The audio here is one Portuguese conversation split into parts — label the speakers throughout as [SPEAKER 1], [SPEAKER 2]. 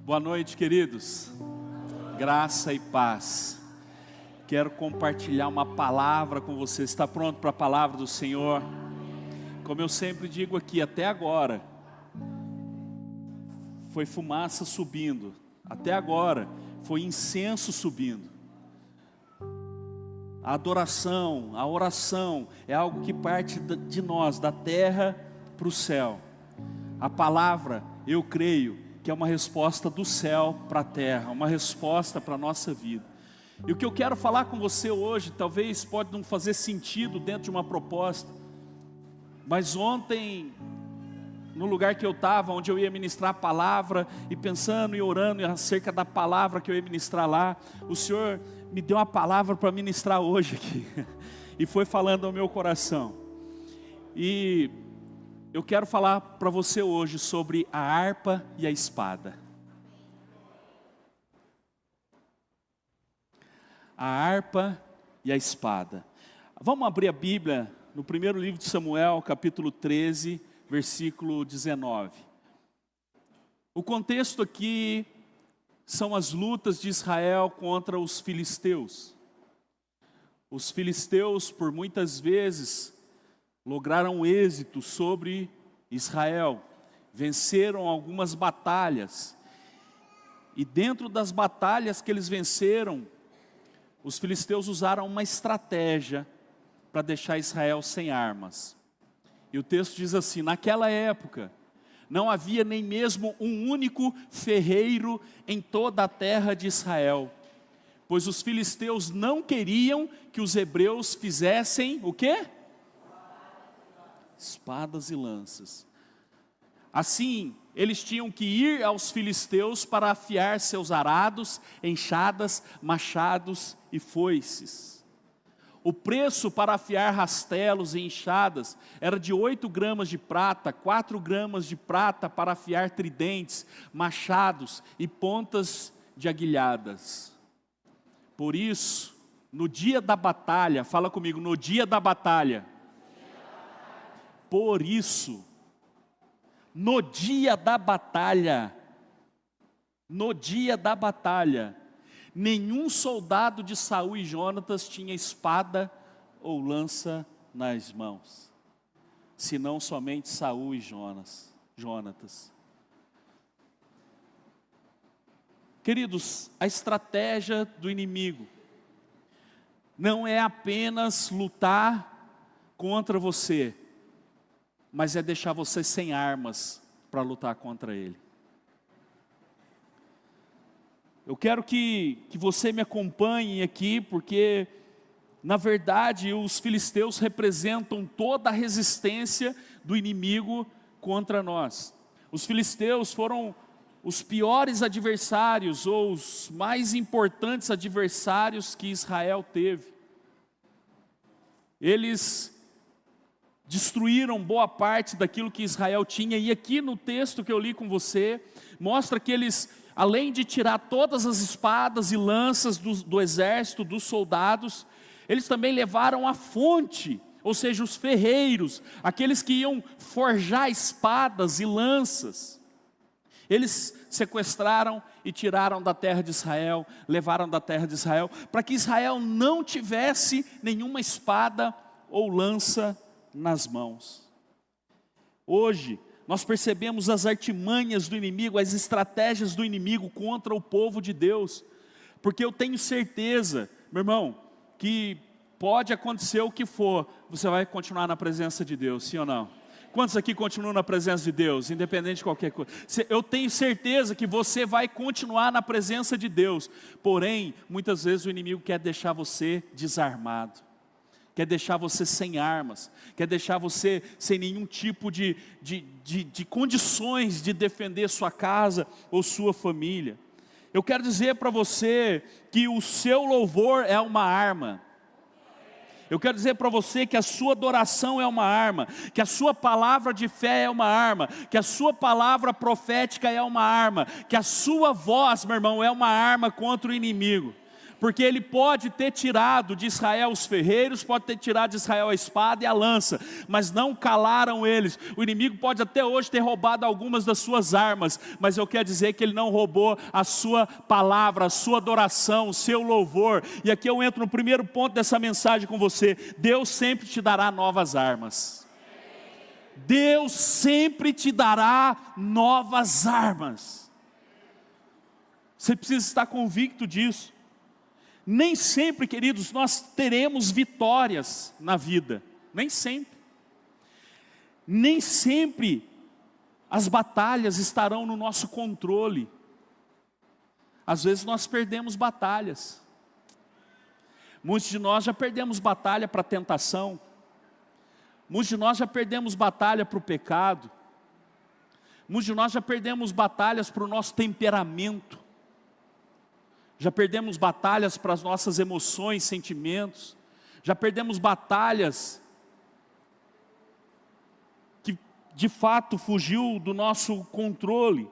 [SPEAKER 1] Boa noite, queridos. Graça e paz. Quero compartilhar uma palavra com você. Está pronto para a palavra do Senhor? Como eu sempre digo aqui, até agora foi fumaça subindo. Até agora foi incenso subindo. A adoração, a oração é algo que parte de nós, da terra para o céu. A palavra, eu creio, que é uma resposta do céu para a terra, uma resposta para a nossa vida. E o que eu quero falar com você hoje, talvez pode não fazer sentido dentro de uma proposta, mas ontem, no lugar que eu estava, onde eu ia ministrar a palavra, e pensando e orando acerca da palavra que eu ia ministrar lá, o Senhor me deu uma palavra para ministrar hoje aqui, e foi falando ao meu coração. E eu quero falar para você hoje sobre a harpa e a espada. A harpa e a espada. Vamos abrir a Bíblia no primeiro livro de Samuel, capítulo 13, versículo 19. O contexto aqui são as lutas de Israel contra os filisteus. Os filisteus, por muitas vezes, lograram êxito sobre Israel, venceram algumas batalhas, e dentro das batalhas que eles venceram, os filisteus usaram uma estratégia para deixar Israel sem armas. E o texto diz assim: naquela época, não havia nem mesmo um único ferreiro em toda a terra de Israel, pois os filisteus não queriam que os hebreus fizessem o quê? Espadas e lanças. Assim, eles tinham que ir aos filisteus para afiar seus arados, enxadas, machados e foices. O preço para afiar rastelos e enxadas era de 8 gramas de prata, 4 gramas de prata para afiar tridentes, machados e pontas de aguilhadas. Por isso, no dia da batalha, fala comigo, no dia da batalha. Por isso, no dia da batalha, nenhum soldado de Saul e Jonatas tinha espada ou lança nas mãos, senão somente Saul e Jonatas. Queridos, a estratégia do inimigo não é apenas lutar contra você, mas é deixar você sem armas para lutar contra ele. Eu quero que você me acompanhe aqui, porque na verdade os filisteus representam toda a resistência do inimigo contra nós. Os filisteus foram os piores adversários, ou os mais importantes adversários que Israel teve. Eles destruíram boa parte daquilo que Israel tinha, e aqui no texto que eu li com você, mostra que eles, além de tirar todas as espadas e lanças do exército, dos soldados, eles também levaram a fonte, ou seja, os ferreiros, aqueles que iam forjar espadas e lanças. Eles sequestraram e tiraram da terra de Israel, levaram da terra de Israel, para que Israel não tivesse nenhuma espada ou lança nas mãos. Hoje nós percebemos as artimanhas do inimigo, as estratégias do inimigo contra o povo de Deus, porque eu tenho certeza, meu irmão, que pode acontecer o que for, você vai continuar na presença de Deus, sim ou não? Quantos aqui continuam na presença de Deus, independente de qualquer coisa? Eu tenho certeza que você vai continuar na presença de Deus, porém, muitas vezes o inimigo quer deixar você desarmado, quer deixar você sem armas, quer deixar você sem nenhum tipo de condições de defender sua casa ou sua família. Eu quero dizer para você que o seu louvor é uma arma. Eu quero dizer para você que a sua adoração é uma arma, que a sua palavra de fé é uma arma, que a sua palavra profética é uma arma, que a sua voz, meu irmão, é uma arma contra o inimigo. Porque ele pode ter tirado de Israel os ferreiros, pode ter tirado de Israel a espada e a lança, mas não calaram eles. O inimigo pode até hoje ter roubado algumas das suas armas, mas eu quero dizer que ele não roubou a sua palavra, a sua adoração, o seu louvor. E aqui eu entro no primeiro ponto dessa mensagem com você: Deus sempre te dará novas armas. Deus sempre te dará novas armas. Você precisa estar convicto disso. Nem sempre, queridos, nós teremos vitórias na vida. Nem sempre. Nem sempre as batalhas estarão no nosso controle. Às vezes nós perdemos batalhas. Muitos de nós já perdemos batalha para a tentação. Muitos de nós já perdemos batalha para o pecado. Muitos de nós já perdemos batalhas para o nosso temperamento. Já perdemos batalhas para as nossas emoções, sentimentos. Já perdemos batalhas que de fato fugiu do nosso controle.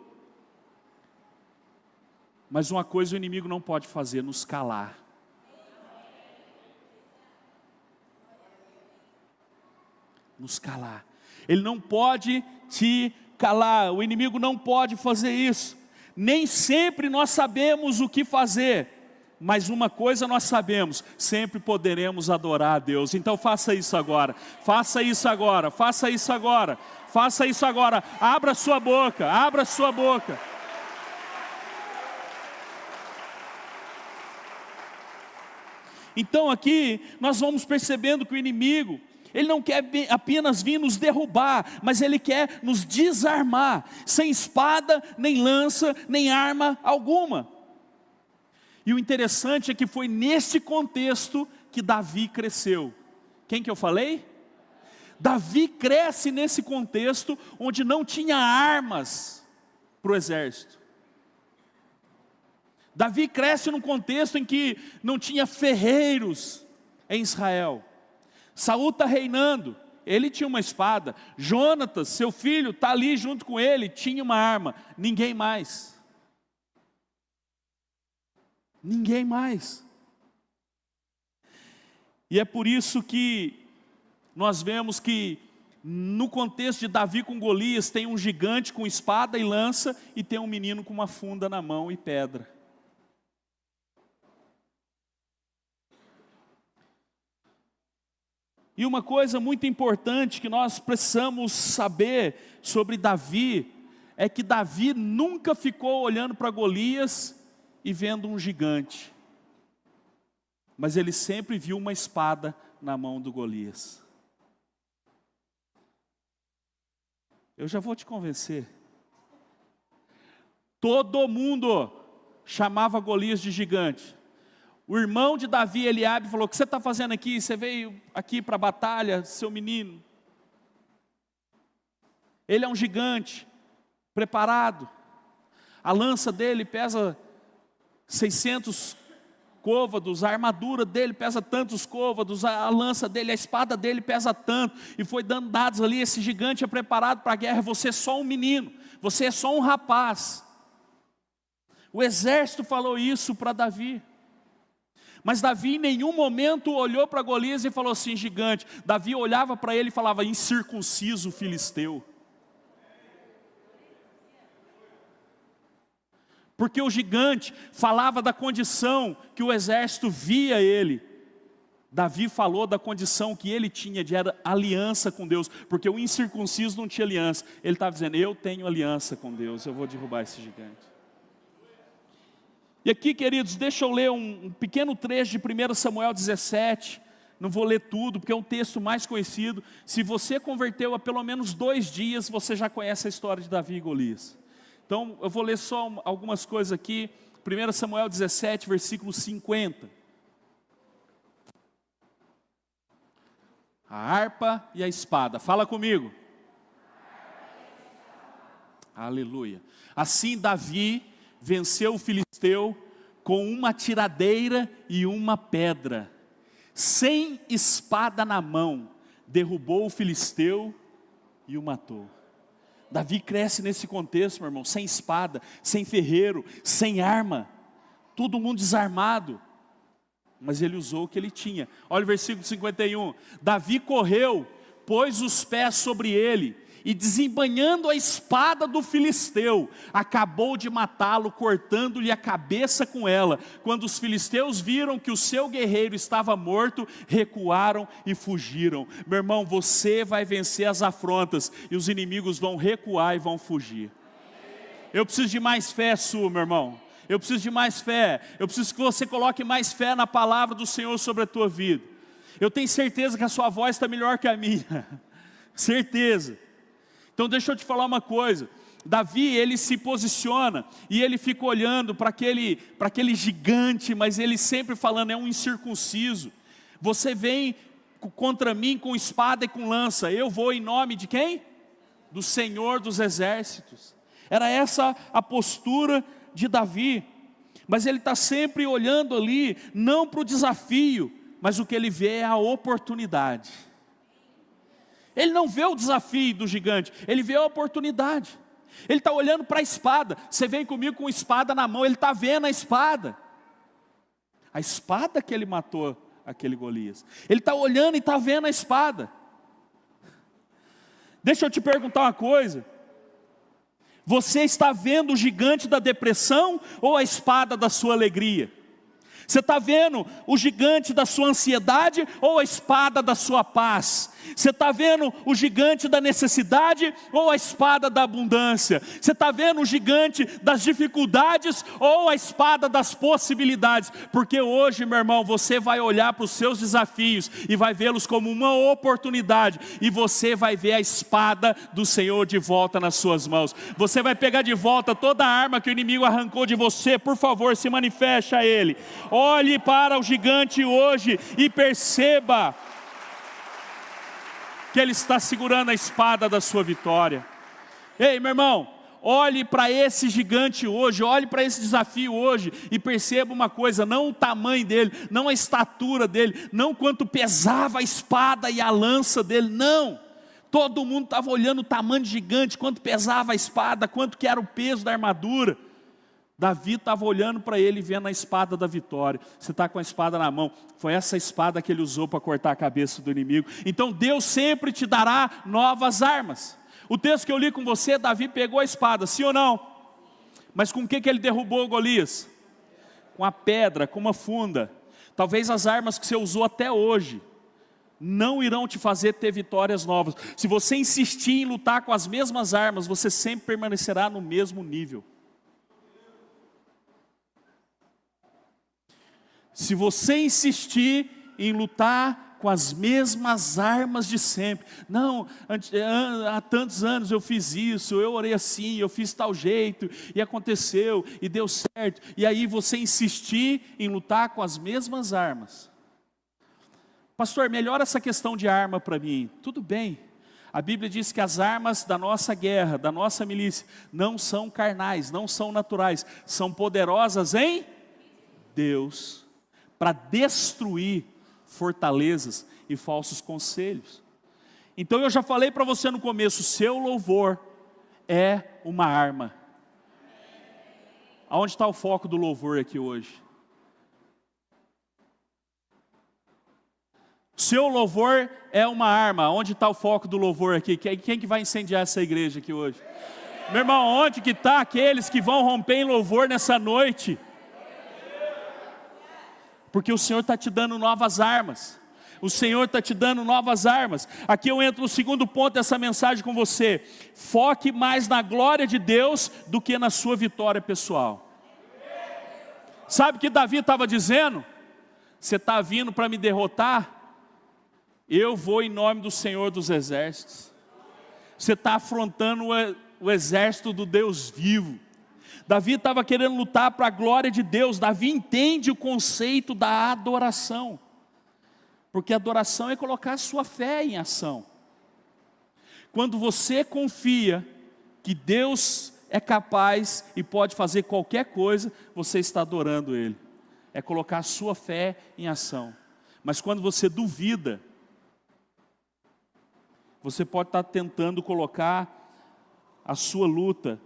[SPEAKER 1] Mas uma coisa o inimigo não pode fazer: nos calar. Nos calar. Ele não pode te calar. O inimigo não pode fazer isso. Nem sempre nós sabemos o que fazer, mas uma coisa nós sabemos: sempre poderemos adorar a Deus. Então faça isso agora. Faça isso agora. Faça isso agora. Faça isso agora. Abra sua boca. Abra sua boca. Então aqui nós vamos percebendo que o inimigo, ele não quer apenas vir nos derrubar, mas ele quer nos desarmar, sem espada, nem lança, nem arma alguma. E o interessante é que foi neste contexto que Davi cresceu. Quem que eu falei? Davi cresce nesse contexto onde não tinha armas para o exército. Davi cresce num contexto em que não tinha ferreiros em Israel. Saul está reinando, ele tinha uma espada. Jonatas, seu filho, está ali junto com ele, tinha uma arma. Ninguém mais. Ninguém mais. E é por isso que nós vemos que no contexto de Davi com Golias, tem um gigante com espada e lança, e tem um menino com uma funda na mão e pedra. E uma coisa muito importante que nós precisamos saber sobre Davi, é que Davi nunca ficou olhando para Golias e vendo um gigante. Mas ele sempre viu uma espada na mão do Golias. Eu já vou te convencer. Todo mundo chamava Golias de gigante. O irmão de Davi, Eliabe, falou: o que você está fazendo aqui? Você veio aqui para a batalha, seu menino? Ele é um gigante, preparado. A lança dele pesa 600 côvados, a armadura dele pesa tantos côvados, a lança dele, a espada dele pesa tanto. E foi dando dados ali: esse gigante é preparado para a guerra, você é só um menino, você é só um rapaz. O exército falou isso para Davi. Mas Davi em nenhum momento olhou para Golias e falou assim: gigante. Davi olhava para ele e falava: incircunciso filisteu. Porque o gigante falava da condição que o exército via ele. Davi falou da condição que ele tinha de aliança com Deus. Porque o incircunciso não tinha aliança. Ele estava dizendo: eu tenho aliança com Deus, eu vou derrubar esse gigante. E aqui, queridos, deixa eu ler um pequeno trecho de 1 Samuel 17, não vou ler tudo, porque é um texto mais conhecido. Se você converteu há pelo menos 2 dias, você já conhece a história de Davi e Golias. Então, eu vou ler só algumas coisas aqui. 1 Samuel 17, versículo 50. A harpa e a espada, fala comigo. Aleluia. Assim Davi venceu o filisteu com uma tiradeira e uma pedra, sem espada na mão, derrubou o filisteu e o matou. Davi cresce nesse contexto, meu irmão, sem espada, sem ferreiro, sem arma, todo mundo desarmado. mas ele usou o que ele tinha. Olha o versículo 51. Davi correu, pôs os pés sobre ele, e desembainhando a espada do filisteu, acabou de matá-lo, cortando-lhe a cabeça com ela. Quando os filisteus viram que o seu guerreiro estava morto, recuaram e fugiram. Meu irmão, você vai vencer as afrontas, e os inimigos vão recuar e vão fugir. Eu preciso de mais fé sua, meu irmão. Eu preciso de mais fé. Eu preciso que você coloque mais fé na palavra do Senhor sobre a tua vida. Eu tenho certeza que a sua voz está melhor que a minha. Certeza. Então deixa eu te falar uma coisa. Davi, ele se posiciona e ele fica olhando para aquele gigante, mas ele sempre falando, é um incircunciso. Você vem contra mim com espada e com lança. Eu vou em nome de quem? Do Senhor dos Exércitos. Era essa a postura de Davi. Mas ele está sempre olhando ali, não para o desafio, mas o que ele vê é a oportunidade. Ele não vê o desafio do gigante, ele vê a oportunidade. Ele está olhando para a espada. Você vem comigo com a espada na mão, ele está vendo a espada. A espada que ele matou aquele Golias. Ele está olhando e está vendo a espada. Deixa eu te perguntar uma coisa. Você está vendo o gigante da depressão ou a espada da sua alegria? Você está vendo o gigante da sua ansiedade ou a espada da sua paz? Você está vendo o gigante da necessidade ou a espada da abundância? Você está vendo o gigante das dificuldades ou a espada das possibilidades? Porque hoje, meu irmão, você vai olhar para os seus desafios e vai vê-los como uma oportunidade. E você vai ver a espada do Senhor de volta nas suas mãos. Você vai pegar de volta toda a arma que o inimigo arrancou de você. Por favor, se manifeste a ele. Olhe para o gigante hoje e perceba que ele está segurando a espada da sua vitória. Ei, meu irmão, olhe para esse gigante hoje, olhe para esse desafio hoje e perceba uma coisa, não o tamanho dele, não a estatura dele, não quanto pesava a espada e a lança dele, não. Todo mundo estava olhando o tamanho do gigante, quanto pesava a espada, quanto que era o peso da armadura. Davi estava olhando para ele e vendo a espada da vitória. Você está com a espada na mão. Foi essa espada que ele usou para cortar a cabeça do inimigo. Então Deus sempre te dará novas armas. O texto que eu li com você, Davi pegou a espada, sim ou não? Mas com o que ele derrubou Golias? Com a pedra, com uma funda. Talvez as armas que você usou até hoje não irão te fazer ter vitórias novas. Se você insistir em lutar com as mesmas armas, você sempre permanecerá no mesmo nível. Se você insistir em lutar com as mesmas armas de sempre, não, há tantos anos eu fiz isso, eu orei assim, eu fiz tal jeito, e aconteceu, e deu certo, e aí você insistir em lutar com as mesmas armas. Pastor, melhora essa questão de arma para mim. Tudo bem, a Bíblia diz que as armas da nossa guerra, da nossa milícia, não são carnais, não são naturais, são poderosas em Deus, para destruir fortalezas e falsos conselhos. Então eu já falei para você no começo, seu louvor é uma arma. Aonde está o foco do louvor aqui hoje? Seu louvor é uma arma. Onde está o foco do louvor aqui? Quem que vai incendiar essa igreja aqui hoje? Meu irmão, onde que está aqueles que vão romper em louvor nessa noite? Porque o Senhor está te dando novas armas. O Senhor está te dando novas armas. Aqui eu entro no segundo ponto dessa mensagem com você. Foque mais na glória de Deus do que na sua vitória pessoal. Sabe o que Davi estava dizendo? Você está vindo para me derrotar? Eu vou em nome do Senhor dos Exércitos. Você está afrontando o exército do Deus vivo. Davi estava querendo lutar para a glória de Deus. Davi entende o conceito da adoração. Porque adoração é colocar a sua fé em ação. Quando você confia que Deus é capaz e pode fazer qualquer coisa, você está adorando Ele. É colocar a sua fé em ação. Mas quando você duvida, você pode estar tentando colocar a sua luta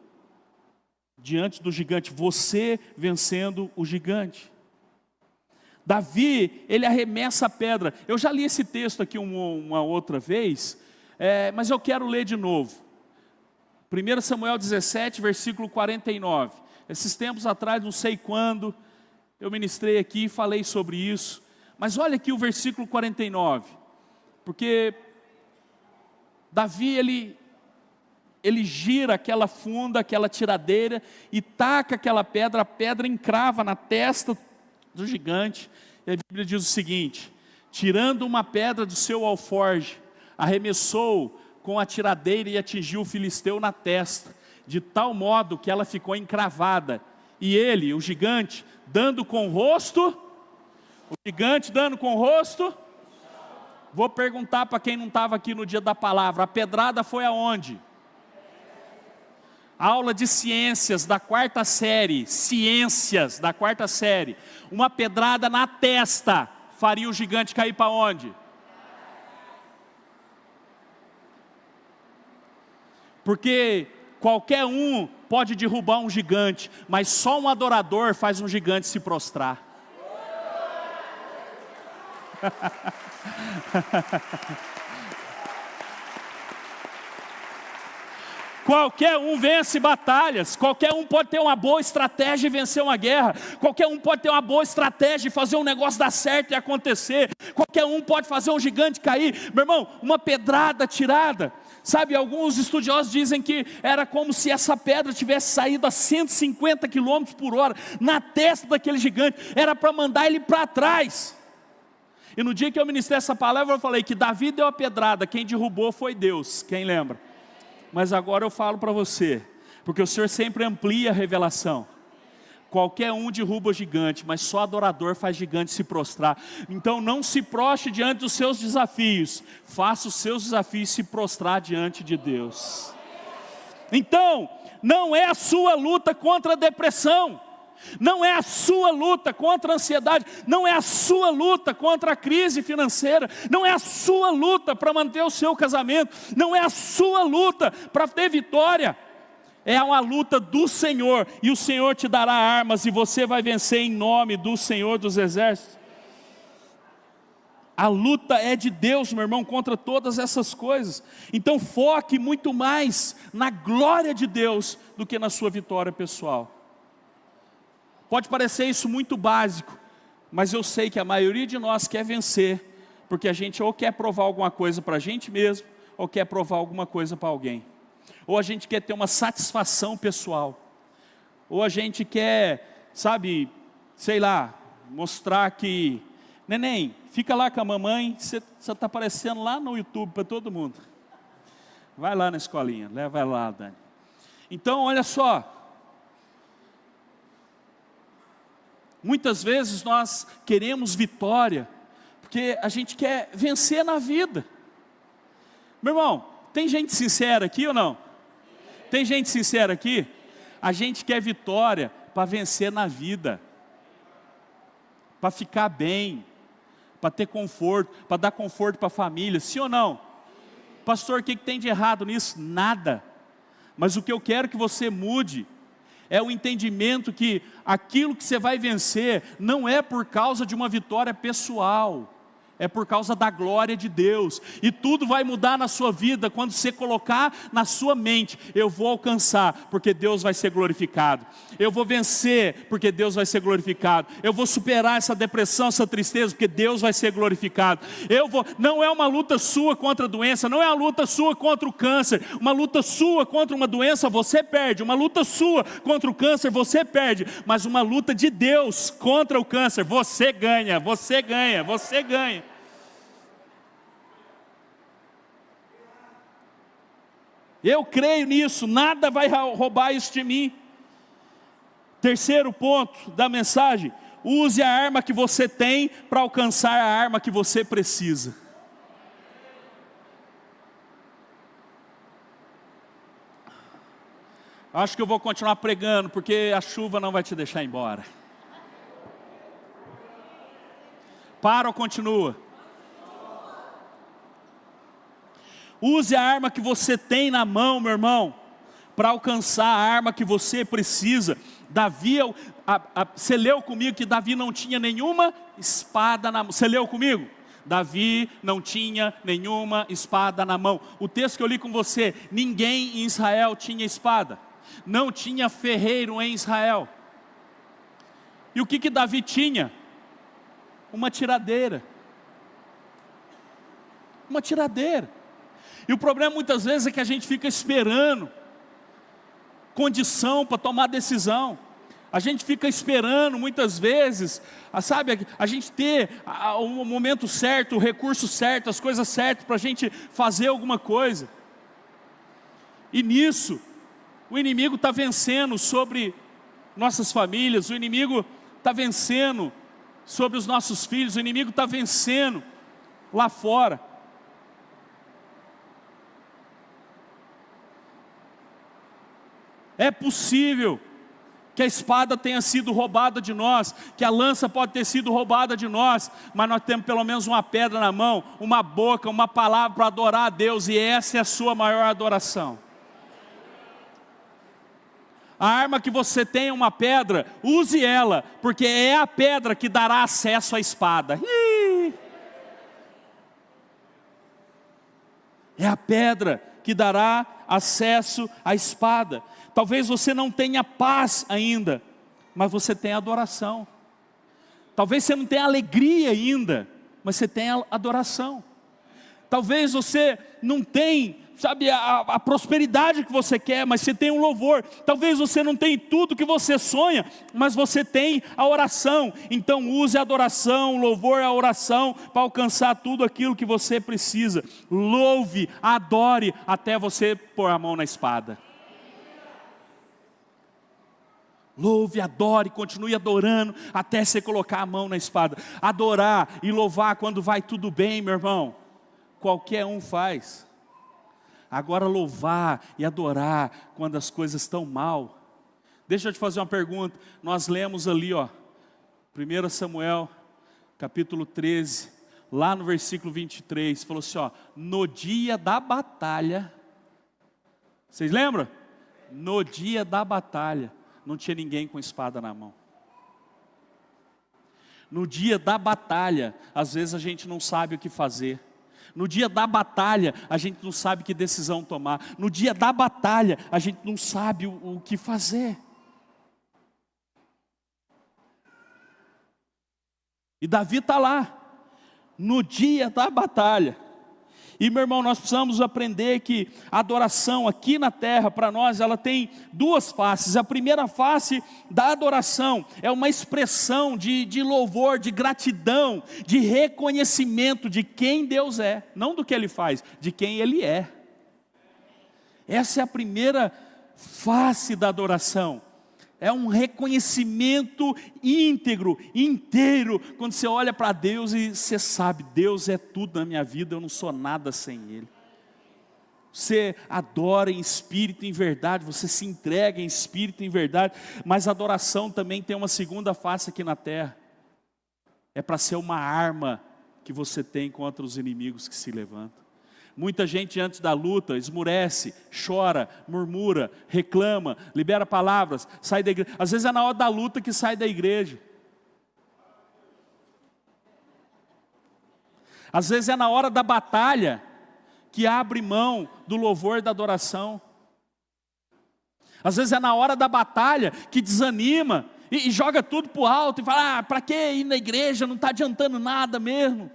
[SPEAKER 1] diante do gigante, você vencendo o gigante. Davi, ele arremessa a pedra. Eu já li esse texto aqui uma outra vez, mas eu quero ler de novo. 1 Samuel 17, versículo 49. Esses tempos atrás, não sei quando, eu ministrei aqui e falei sobre isso. Mas olha aqui o versículo 49. Porque Davi, ele gira aquela funda, aquela tiradeira, e taca aquela pedra, a pedra encrava na testa do gigante. E a Bíblia diz o seguinte: tirando uma pedra do seu alforje, arremessou com a tiradeira e atingiu o filisteu na testa, de tal modo que ela ficou encravada. E ele, o gigante, dando com o rosto, vou perguntar para quem não estava aqui no dia da palavra, a pedrada foi aonde? Aula de ciências da quarta série, uma pedrada na testa, faria o gigante cair para onde? Porque qualquer um pode derrubar um gigante, mas só um adorador faz um gigante se prostrar. Qualquer um vence batalhas, qualquer um pode ter uma boa estratégia e vencer uma guerra, qualquer um pode ter uma boa estratégia e fazer um negócio dar certo e acontecer, qualquer um pode fazer um gigante cair. Meu irmão, uma pedrada tirada, sabe, alguns estudiosos dizem que era como se essa pedra tivesse saído a 150 km por hora, na testa daquele gigante, era para mandar ele para trás. E no dia que eu ministrei essa palavra, eu falei que Davi deu a pedrada, quem derrubou foi Deus, quem lembra? Mas agora eu falo para você, porque o Senhor sempre amplia a revelação. Qualquer um derruba o gigante, mas só adorador faz gigante se prostrar. Então não se prostre diante dos seus desafios, faça os seus desafios se prostrar diante de Deus. Então, não é a sua luta contra a depressão, não é a sua luta contra a ansiedade, não é a sua luta contra a crise financeira, não é a sua luta para manter o seu casamento, não é a sua luta para ter vitória, é uma luta do Senhor, e o Senhor te dará armas, e você vai vencer em nome do Senhor dos Exércitos. A luta é de Deus, meu irmão, contra todas essas coisas. Então foque muito mais na glória de Deus do que na sua vitória pessoal. Pode parecer isso muito básico, mas eu sei que a maioria de nós quer vencer, porque a gente ou quer provar alguma coisa para a gente mesmo, ou quer provar alguma coisa para alguém. Ou a gente quer ter uma satisfação pessoal, ou a gente quer, sabe, sei lá, mostrar que, neném, fica lá com a mamãe, você está aparecendo lá no YouTube para todo mundo. Vai lá na escolinha, leva lá, Dani. Então, olha só, muitas vezes nós queremos vitória, porque a gente quer vencer na vida. Meu irmão, tem gente sincera aqui ou não? Tem gente sincera aqui? A gente quer vitória para vencer na vida, para ficar bem, para ter conforto, para dar conforto para a família, sim ou não? Pastor, o que tem de errado nisso? Nada. Mas o que eu quero que você mude é o entendimento que aquilo que você vai vencer não é por causa de uma vitória pessoal, é por causa da glória de Deus. E tudo vai mudar na sua vida quando você colocar na sua mente: eu vou alcançar, porque Deus vai ser glorificado. Eu vou vencer, porque Deus vai ser glorificado. Eu vou superar essa depressão, essa tristeza, porque Deus vai ser glorificado. Não é uma luta sua contra a doença, não é uma luta sua contra o câncer. Uma luta sua contra uma doença, você perde. Uma luta sua contra o câncer, você perde. Mas uma luta de Deus contra o câncer, você ganha, você ganha, você ganha. Eu creio nisso, nada vai roubar isso de mim. Terceiro ponto da mensagem: use a arma que você tem para alcançar a arma que você precisa. Acho que eu vou continuar pregando, porque a chuva não vai te deixar embora. Para ou continua? Use a arma que você tem na mão, meu irmão, para alcançar a arma que você precisa. Davi, você leu comigo que Davi não tinha nenhuma espada na mão. Você leu comigo? Davi não tinha nenhuma espada na mão. O texto que eu li com você, ninguém em Israel tinha espada. Não tinha ferreiro em Israel. E o que Davi tinha? Uma tiradeira. Uma tiradeira. E o problema muitas vezes é que a gente fica esperando condição para tomar decisão. A gente fica esperando muitas vezes, sabe, a gente ter o momento certo, o recurso certo, as coisas certas para a gente fazer alguma coisa. E nisso, o inimigo está vencendo sobre nossas famílias, o inimigo está vencendo sobre os nossos filhos, o inimigo está vencendo lá fora. É possível que a espada tenha sido roubada de nós, que a lança pode ter sido roubada de nós, mas nós temos pelo menos uma pedra na mão, uma boca, uma palavra para adorar a Deus, e essa é a sua maior adoração. A arma que você tem é uma pedra, use ela, porque é a pedra que dará acesso à espada. É a pedra que dará acesso à espada. Talvez você não tenha paz ainda, mas você tem adoração. Talvez você não tenha alegria ainda, mas você tem adoração. Talvez você não tenha, sabe, a prosperidade que você quer, mas você tem um louvor. Talvez você não tenha tudo que você sonha, mas você tem a oração. Então use a adoração, o louvor, a oração, para alcançar tudo aquilo que você precisa. Louve, adore, até você pôr a mão na espada. Louve, adore, continue adorando, até você colocar a mão na espada. Adorar e louvar quando vai tudo bem, meu irmão, qualquer um faz. Agora louvar e adorar quando as coisas estão mal. Deixa eu te fazer uma pergunta. Nós lemos ali, 1 Samuel, capítulo 13, lá no versículo 23, falou assim, no dia da batalha, vocês lembram? No dia da batalha, não tinha ninguém com espada na mão. No dia da batalha, às vezes a gente não sabe o que fazer. No dia da batalha, a gente não sabe que decisão tomar. No dia da batalha, a gente não sabe o que fazer. E Davi está lá, no dia da batalha. E meu irmão, nós precisamos aprender que a adoração aqui na terra, para nós, ela tem duas faces. A primeira face da adoração é uma expressão de louvor, de gratidão, de reconhecimento de quem Deus é. Não do que Ele faz, de quem Ele é. Essa é a primeira face da adoração. É um reconhecimento íntegro, inteiro, quando você olha para Deus e você sabe, Deus é tudo na minha vida, eu não sou nada sem Ele. Você adora em espírito e em verdade, você se entrega em espírito e em verdade, mas a adoração também tem uma segunda face aqui na terra. É para ser uma arma que você tem contra os inimigos que se levantam. Muita gente antes da luta esmurece, chora, murmura, reclama, libera palavras, sai da igreja. Às vezes é na hora da luta que sai da igreja. Às vezes é na hora da batalha que abre mão do louvor e da adoração. Às vezes é na hora da batalha que desanima e joga tudo para o alto e fala, para que ir na igreja, não está adiantando nada mesmo.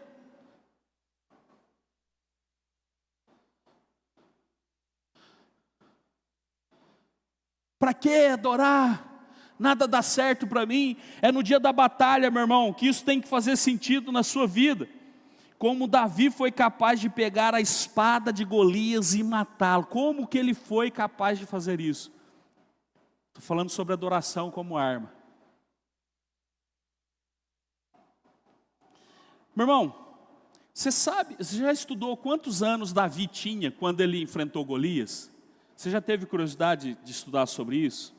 [SPEAKER 1] Para que adorar? Nada dá certo para mim. É no dia da batalha, meu irmão, que isso tem que fazer sentido na sua vida. Como Davi foi capaz de pegar a espada de Golias e matá-lo. Como que ele foi capaz de fazer isso? Estou falando sobre adoração como arma. Meu irmão, você já estudou quantos anos Davi tinha quando ele enfrentou Golias? Você já teve curiosidade de estudar sobre isso?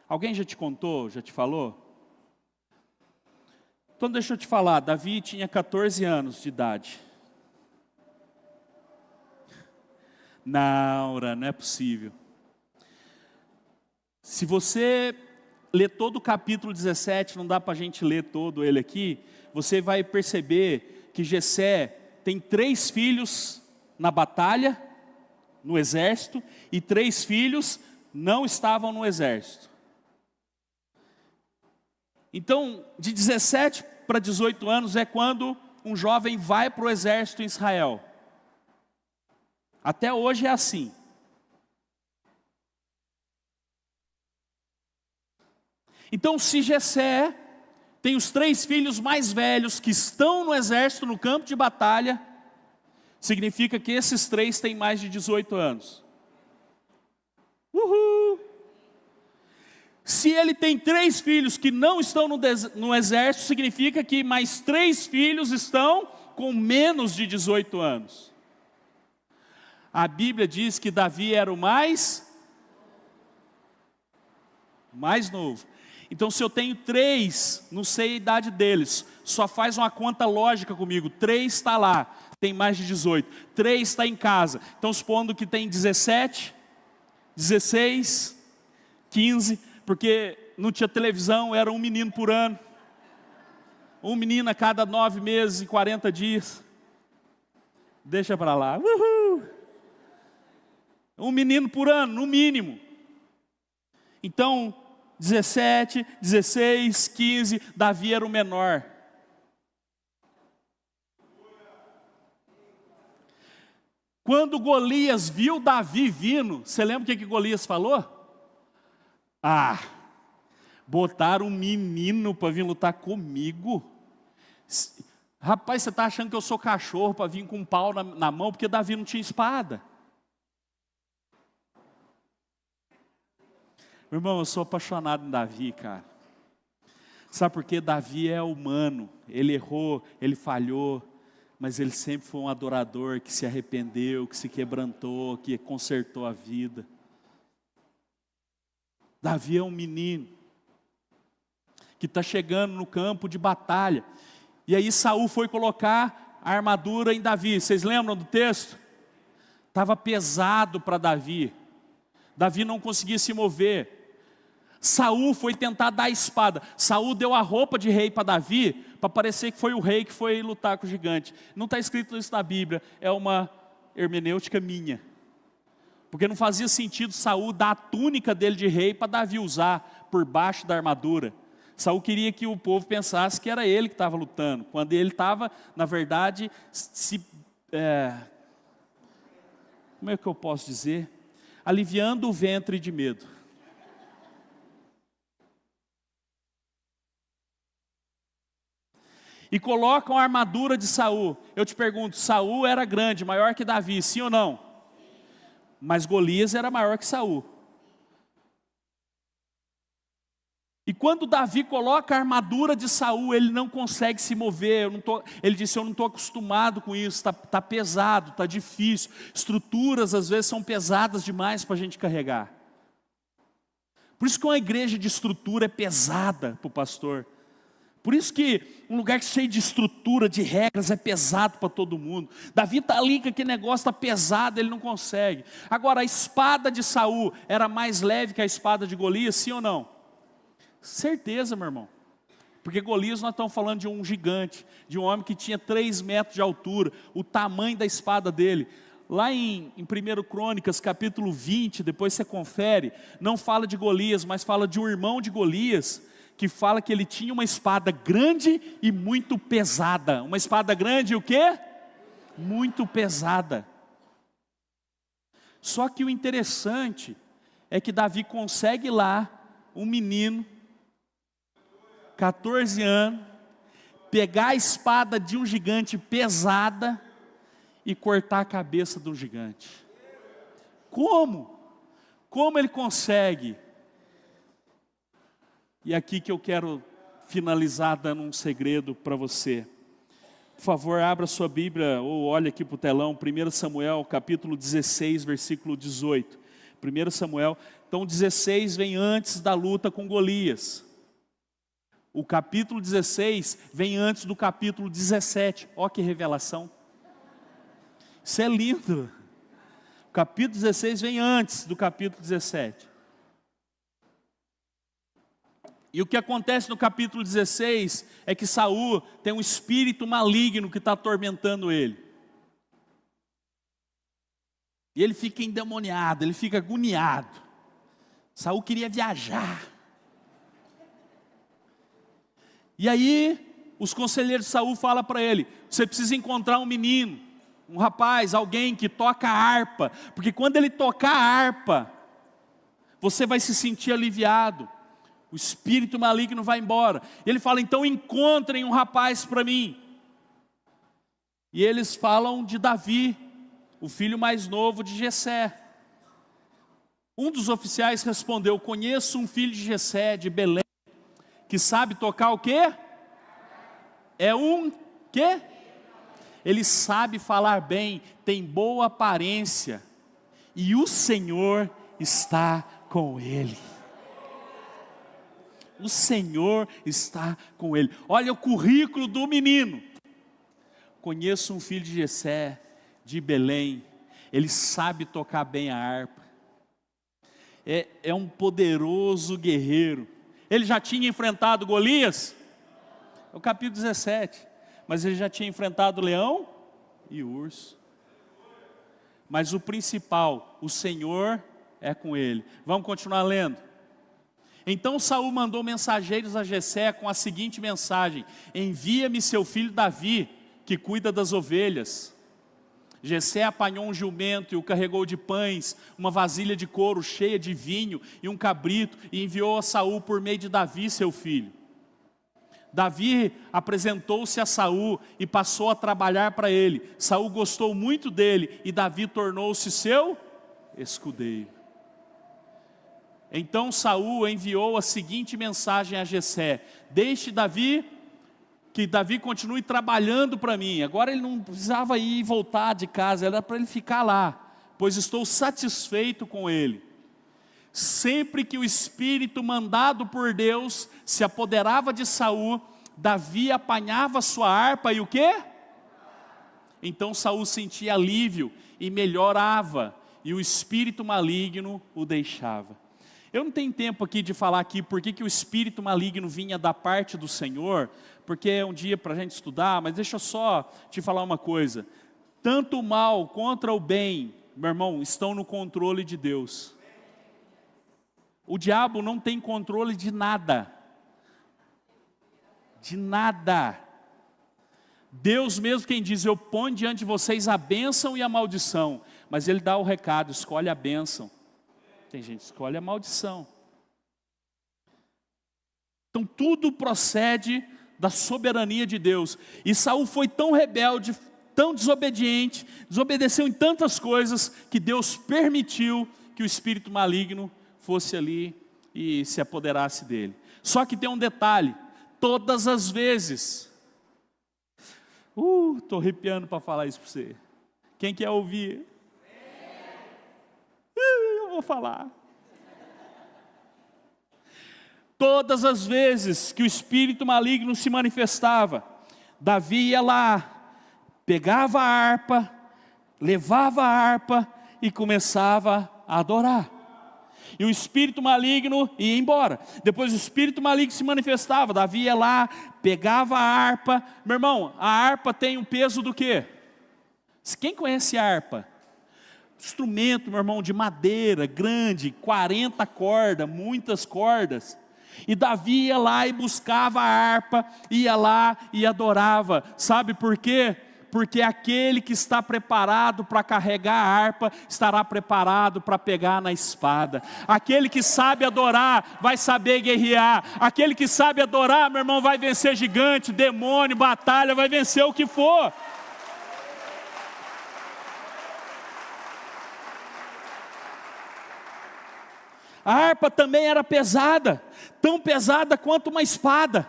[SPEAKER 1] Alguém já te contou, já te falou? Então deixa eu te falar, Davi tinha 14 anos de idade. Não é possível. Se você ler todo o capítulo 17, não dá para a gente ler todo ele aqui, você vai perceber que Jessé tem 3 filhos na batalha, no exército, e 3 filhos não estavam no exército. Então, de 17 para 18 anos é quando um jovem vai para o exército em Israel. Até hoje é assim. Então, se Jessé tem os 3 filhos mais velhos que estão no exército, no campo de batalha, significa que esses 3 têm mais de 18 anos. Uhul! Se ele tem 3 filhos que não estão no exército, significa que mais 3 filhos estão com menos de 18 anos. A Bíblia diz que Davi era o mais novo. Então, se eu tenho 3, não sei a idade deles, só faz uma conta lógica comigo. 3 está lá, tem mais de 18. 3 está em casa. Então, supondo que tem 17, 16, 15, porque não tinha televisão, era um menino por ano. Um menino a cada 9 meses e 40 dias. Deixa para lá. Uhul! Um menino por ano, no mínimo. Então, 17, 16, 15, Davi era o menor. Quando Golias viu Davi vindo, você lembra o que Golias falou? Botaram um menino para vir lutar comigo. Rapaz, você está achando que eu sou cachorro para vir com um pau na mão, porque Davi não tinha espada. Meu irmão, eu sou apaixonado em Davi, cara. Sabe por quê? Davi é humano. Ele errou, ele falhou, mas ele sempre foi um adorador que se arrependeu, que se quebrantou, que consertou a vida. Davi é um menino que está chegando no campo de batalha. E aí Saul foi colocar a armadura em Davi. Vocês lembram do texto? Estava pesado para Davi. Davi não conseguia se mover. Saul foi tentar dar a espada. Saul deu a roupa de rei para Davi, para parecer que foi o rei que foi lutar com o gigante. Não está escrito isso na Bíblia, é uma hermenêutica minha. Porque não fazia sentido Saul dar a túnica dele de rei para Davi usar por baixo da armadura. Saul queria que o povo pensasse que era ele que estava lutando, quando ele estava, na verdade, como é que eu posso dizer? Aliviando o ventre de medo. E colocam a armadura de Saul. Eu te pergunto, Saul era grande, maior que Davi, sim ou não? Mas Golias era maior que Saul. E quando Davi coloca a armadura de Saul, ele não consegue se mover. Ele disse, eu não estou acostumado com isso, está pesado, está difícil. Estruturas às vezes são pesadas demais para a gente carregar. Por isso que uma igreja de estrutura é pesada para o pastor. Por isso que um lugar cheio de estrutura, de regras, é pesado para todo mundo. Davi está ali que aquele negócio está pesado, ele não consegue. Agora, a espada de Saul era mais leve que a espada de Golias, sim ou não? Certeza, meu irmão. Porque Golias nós estamos falando de um gigante, de um homem que tinha 3 metros de altura, o tamanho da espada dele. Lá em 1 Crônicas, capítulo 20, depois você confere, não fala de Golias, mas fala de um irmão de Golias, que fala que ele tinha uma espada grande e muito pesada. Uma espada grande e o quê? Muito pesada. Só que o interessante é que Davi consegue lá, um menino, 14 anos, pegar a espada de um gigante pesada e cortar a cabeça do gigante. Como? Como ele consegue? E aqui que eu quero finalizar dando um segredo para você. Por favor, abra sua Bíblia ou olhe aqui para o telão, 1 Samuel, capítulo 16, versículo 18. 1 Samuel, então 16 vem antes da luta com Golias. O capítulo 16 vem antes do capítulo 17. Olha que revelação. Isso é lindo. O capítulo 16 vem antes do capítulo 17. E o que acontece no capítulo 16 é que Saul tem um espírito maligno que está atormentando ele. E ele fica endemoniado, ele fica agoniado. Saul queria viajar. E aí, os conselheiros de Saul falam para ele: você precisa encontrar um menino, um rapaz, alguém que toca harpa, porque quando ele tocar a harpa, você vai se sentir aliviado, o espírito maligno vai embora. E ele fala: então encontrem um rapaz para mim. E eles falam de Davi, o filho mais novo de Jessé. Um dos oficiais respondeu: conheço um filho de Jessé, de Belém, que sabe tocar o quê? É um quê? Ele sabe falar bem, tem boa aparência, e o Senhor está com ele. O Senhor está com ele. Olha o currículo do menino. Conheço um filho de Jessé, de Belém, ele sabe tocar bem a harpa. É um poderoso guerreiro. Ele já tinha enfrentado Golias? É o capítulo 17. Mas ele já tinha enfrentado o leão e o urso. Mas o principal, o Senhor é com ele. Vamos continuar lendo. Então Saul mandou mensageiros a Jessé com a seguinte mensagem: envia-me seu filho Davi, que cuida das ovelhas. Jessé apanhou um jumento e o carregou de pães, uma vasilha de couro cheia de vinho e um cabrito, e enviou a Saul por meio de Davi, seu filho. Davi apresentou-se a Saul e passou a trabalhar para ele. Saul gostou muito dele e Davi tornou-se seu escudeiro. Então Saul enviou a seguinte mensagem a Jessé: deixe que Davi continue trabalhando para mim. Agora ele não precisava ir e voltar de casa, era para ele ficar lá, pois estou satisfeito com ele. Sempre que o espírito mandado por Deus se apoderava de Saul, Davi apanhava sua harpa e o quê? Então Saul sentia alívio e melhorava, e o espírito maligno o deixava. Eu não tenho tempo aqui de falar aqui porque que o espírito maligno vinha da parte do Senhor, porque é um dia para a gente estudar, mas deixa eu só te falar uma coisa. Tanto o mal contra o bem, meu irmão, estão no controle de Deus. O diabo não tem controle de nada. De nada. Deus mesmo quem diz: eu ponho diante de vocês a bênção e a maldição. Mas Ele dá o recado: escolhe a bênção. Tem gente que escolhe a maldição. Então tudo procede da soberania de Deus. E Saul foi tão rebelde, tão desobediente, desobedeceu em tantas coisas, que Deus permitiu que o espírito maligno fosse ali e se apoderasse dele. Só que tem um detalhe: todas as vezes, estou arrepiando para falar isso para você. Quem quer ouvir? Eu vou falar. Todas as vezes que o espírito maligno se manifestava, Davi ia lá, pegava a harpa, levava a harpa e começava a adorar. E o espírito maligno ia embora. Depois o espírito maligno se manifestava, Davi ia lá, pegava a harpa. Meu irmão, a harpa tem um peso do quê? Quem conhece a harpa? Instrumento, meu irmão, de madeira, grande, 40 cordas, muitas cordas. E Davi ia lá e buscava a harpa, ia lá e adorava. Sabe por quê? Porque aquele que está preparado para carregar a harpa, estará preparado para pegar na espada. Aquele que sabe adorar, vai saber guerrear. Aquele que sabe adorar, meu irmão, vai vencer gigante, demônio, batalha, vai vencer o que for. A harpa também era pesada, tão pesada quanto uma espada.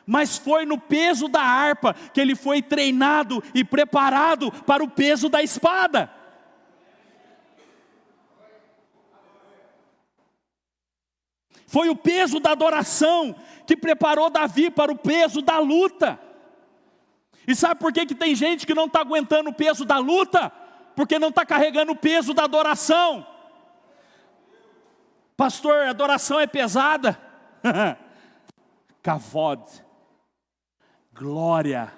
[SPEAKER 1] Mas foi no peso da harpa que ele foi treinado e preparado para o peso da espada. Foi o peso da adoração que preparou Davi para o peso da luta. E sabe por que tem gente que não está aguentando o peso da luta? Porque não está carregando o peso da adoração. Pastor, a adoração é pesada. kavod, glória.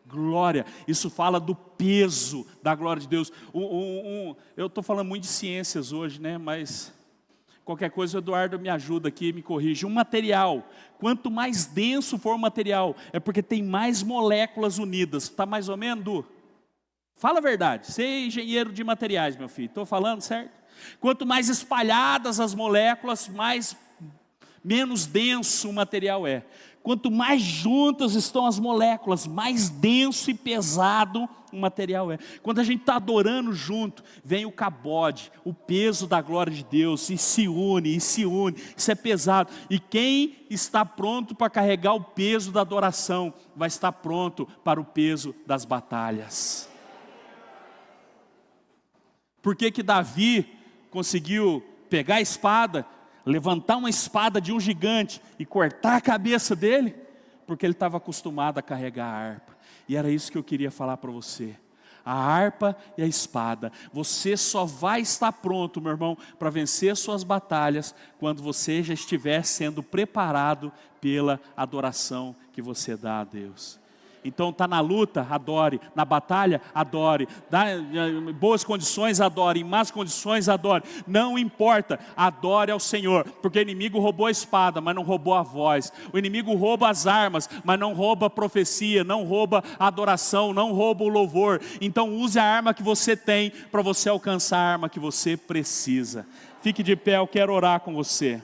[SPEAKER 1] Glória, isso fala do peso da glória de Deus. Eu estou falando muito de ciências hoje, né? Mas qualquer coisa o Eduardo me ajuda aqui, me corrige. Um material, quanto mais denso for o material, é porque tem mais moléculas unidas. Está mais ou menos, Du? Fala a verdade, você é engenheiro de materiais, meu filho, estou falando certo? Quanto mais espalhadas as moléculas, menos denso o material é. Quanto mais juntas estão as moléculas, mais denso e pesado o material é. Quando a gente está adorando junto, vem o cabode, o peso da glória de Deus, e se une, isso é pesado. E quem está pronto para carregar o peso da adoração, vai estar pronto para o peso das batalhas. Por que Davi conseguiu pegar a espada, levantar uma espada de um gigante e cortar a cabeça dele? Porque ele estava acostumado a carregar a harpa. E era isso que eu queria falar para você. A harpa e a espada. Você só vai estar pronto, meu irmão, para vencer suas batalhas, quando você já estiver sendo preparado pela adoração que você dá a Deus. Então está na luta, adore. Na batalha, adore. Em boas condições, adore. Em más condições, adore. Não importa, adore ao Senhor. Porque o inimigo roubou a espada, mas não roubou a voz. O inimigo rouba as armas, mas não rouba a profecia, não rouba a adoração, não rouba o louvor. Então use a arma que você tem para você alcançar a arma que você precisa. Fique de pé, eu quero orar com você.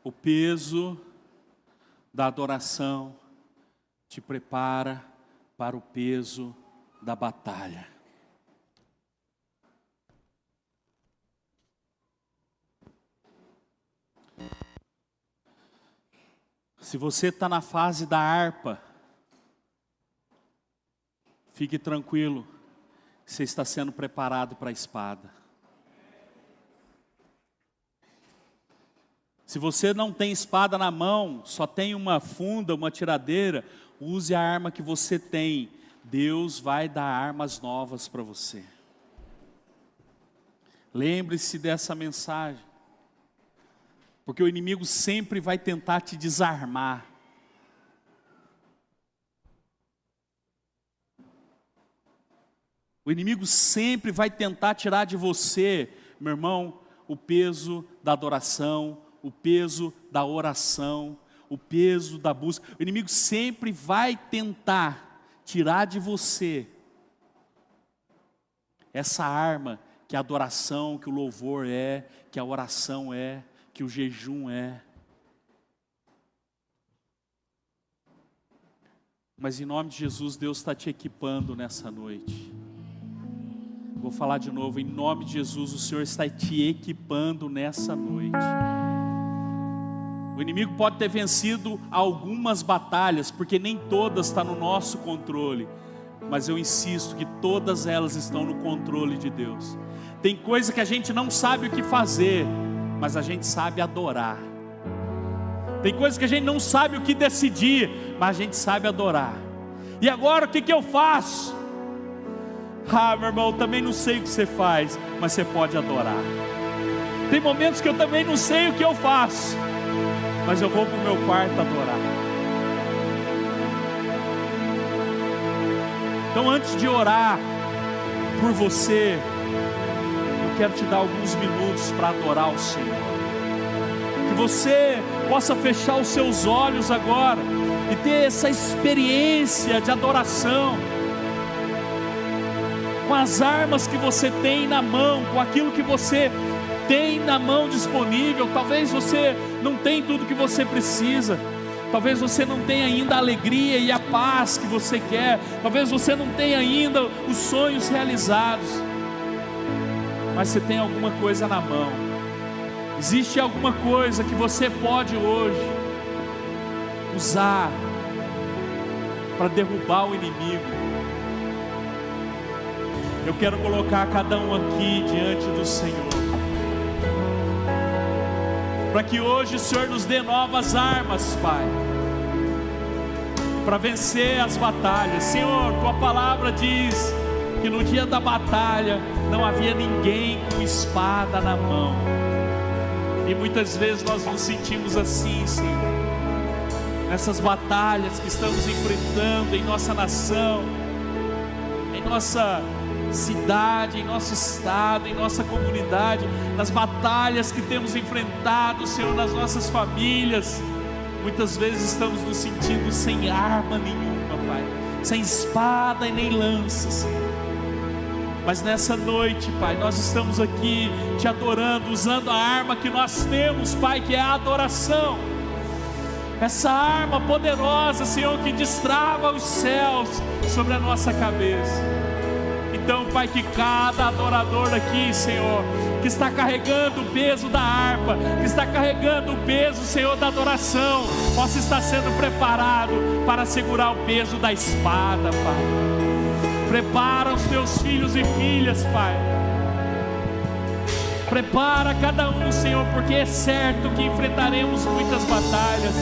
[SPEAKER 1] O peso da adoração te prepara para o peso da batalha. Se você está na fase da harpa, fique tranquilo, você está sendo preparado para a espada. Se você não tem espada na mão, só tem uma funda, uma tiradeira, use a arma que você tem. Deus vai dar armas novas para você. Lembre-se dessa mensagem. Porque o inimigo sempre vai tentar te desarmar. O inimigo sempre vai tentar tirar de você, meu irmão, o peso da adoração, o peso da oração, o peso da busca. O inimigo sempre vai tentar tirar de você essa arma que a adoração, que o louvor é, que a oração é, que o jejum é. Mas em nome de Jesus, Deus está te equipando nessa noite. Vou falar de novo, em nome de Jesus, o Senhor está te equipando nessa noite. O inimigo pode ter vencido algumas batalhas, porque nem todas estão no nosso controle. Mas eu insisto que todas elas estão no controle de Deus. Tem coisa que a gente não sabe o que fazer, mas a gente sabe adorar. Tem coisa que a gente não sabe o que decidir, mas a gente sabe adorar. E agora o que eu faço? Ah, meu irmão, eu também não sei o que você faz, mas você pode adorar. Tem momentos que eu também não sei o que eu faço, mas eu vou para o meu quarto adorar. Então, antes de orar por você, eu quero te dar alguns minutos para adorar o Senhor. Que você possa fechar os seus olhos agora e ter essa experiência de adoração, com as armas que você tem na mão, com aquilo que você tem na mão disponível. Talvez você não tenha tudo que você precisa, talvez você não tenha ainda a alegria e a paz que você quer, talvez você não tenha ainda os sonhos realizados, mas você tem alguma coisa na mão. Existe alguma coisa que você pode hoje usar para derrubar o inimigo, Eu quero colocar cada um aqui diante do Senhor, para que hoje o Senhor nos dê novas armas, Pai, para vencer as batalhas. Senhor, Tua palavra diz que no dia da batalha não havia ninguém com espada na mão, e muitas vezes nós nos sentimos assim, Senhor, nessas batalhas que estamos enfrentando em nossa nação, em nossa cidade, em nosso estado, em nossa comunidade, nas batalhas que temos enfrentado, Senhor, nas nossas famílias. Muitas vezes estamos nos sentindo sem arma nenhuma, Pai, sem espada e nem lança, Senhor. Mas nessa noite, Pai, nós estamos aqui Te adorando, usando a arma que nós temos, Pai, que é a adoração. Essa arma poderosa, Senhor, que destrava os céus sobre a nossa cabeça. Então, Pai, que cada adorador aqui, Senhor, que está carregando o peso da harpa, que está carregando o peso, Senhor, da adoração, possa estar sendo preparado para segurar o peso da espada, Pai. Prepara os Teus filhos e filhas, Pai. Prepara cada um, Senhor, porque é certo que enfrentaremos muitas batalhas.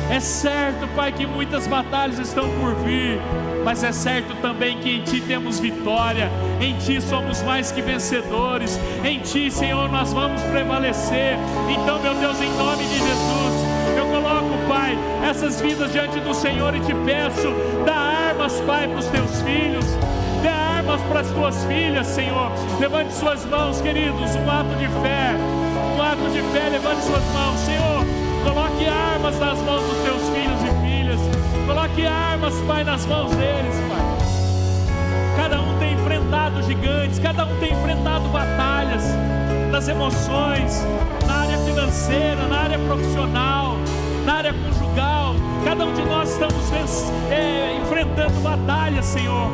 [SPEAKER 1] É certo, Pai, que muitas batalhas estão por vir, mas é certo também que em Ti temos vitória, em Ti somos mais que vencedores, em Ti, Senhor, nós vamos prevalecer. Então, meu Deus, em nome de Jesus, eu coloco, Pai, essas vidas diante do Senhor e Te peço, dá armas, Pai, para os Teus filhos, dê armas para as Tuas filhas, Senhor. Levante suas mãos, queridos, um ato de fé, levante suas mãos, Senhor. Coloque armas nas mãos dos Teus filhos e filhas. Coloque armas, Pai, nas mãos deles, Pai. Cada um tem enfrentado gigantes, cada um tem enfrentado batalhas das emoções, na área financeira, na área profissional, na área conjugal. Cada um de nós estamos enfrentando batalhas, Senhor.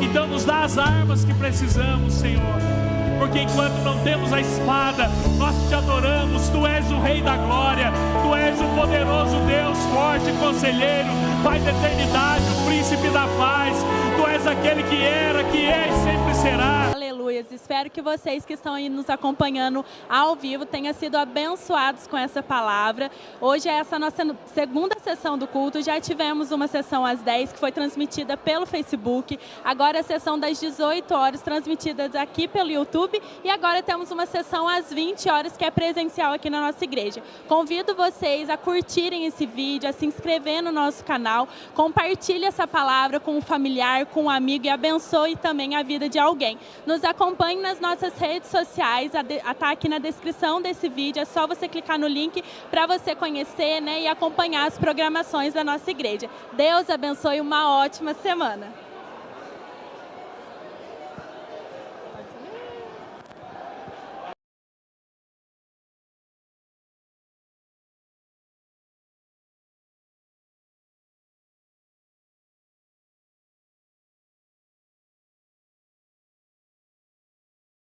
[SPEAKER 1] Então nos dá as armas que precisamos, Senhor. Porque enquanto não temos a espada, nós Te adoramos. Tu és o Rei da Glória, Tu és o poderoso Deus, forte conselheiro, Pai da eternidade, o príncipe da paz. Tu és aquele que era, que é e sempre será.
[SPEAKER 2] Aleluia. Espero que vocês que estão aí nos acompanhando ao vivo tenham sido abençoados com essa palavra. Hoje é essa nossa segunda sessão do culto. Já tivemos uma sessão às 10 que foi transmitida pelo Facebook. Agora a sessão das 18 horas transmitida aqui pelo YouTube. E agora temos uma sessão às 20 horas que é presencial aqui na nossa igreja. Convido vocês a curtirem esse vídeo, a se inscrever no nosso canal. Compartilhe essa palavra com um familiar, com um amigo e abençoe também a vida de alguém. Nos acompanhe nas nossas redes sociais, está aqui na descrição desse vídeo, é só você clicar no link para você conhecer, né, e acompanhar as programações da nossa igreja. Deus abençoe, uma ótima semana.